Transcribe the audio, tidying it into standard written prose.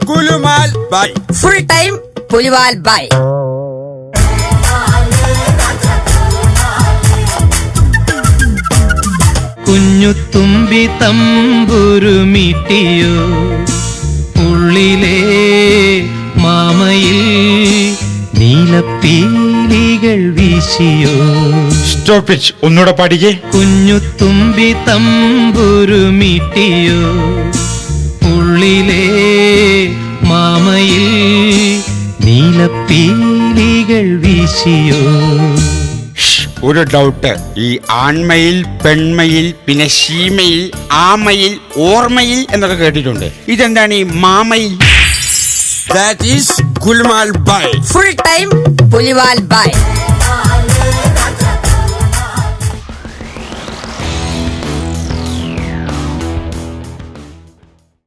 കുലുമാൽ ബായ്. Full time പുലിവാൽ ബായ്. കുഞ്ഞുത്തുമ്പി തമ്പുരുമിട്ടിയോ ഉള്ളിലെ മാമയിൽ നീലപ്പീലികൾ വീശിയോ. Stop it. ഒന്നുകൂടെ പാടിക്കേ. കുഞ്ഞുത്തുമ്പി തമ്പുരുമിട്ടിയോ ഉള്ളിലെ മാമയിൽ നീലപ്പീലികൾ വീശിയോ. ഒരു ഡൗട്ട്. ഈ ആൺമയിൽ, പെൺമയിൽ, പിന്നെ ശീമയിൽ, ആമയിൽ, ഓർമ്മയിൽ എന്നൊക്കെ കേട്ടിട്ടുണ്ട്. ഇതെന്താണ് ഈ മാമയിൽ? That is Gulmal Bhai. Full time Puliwal Bhai.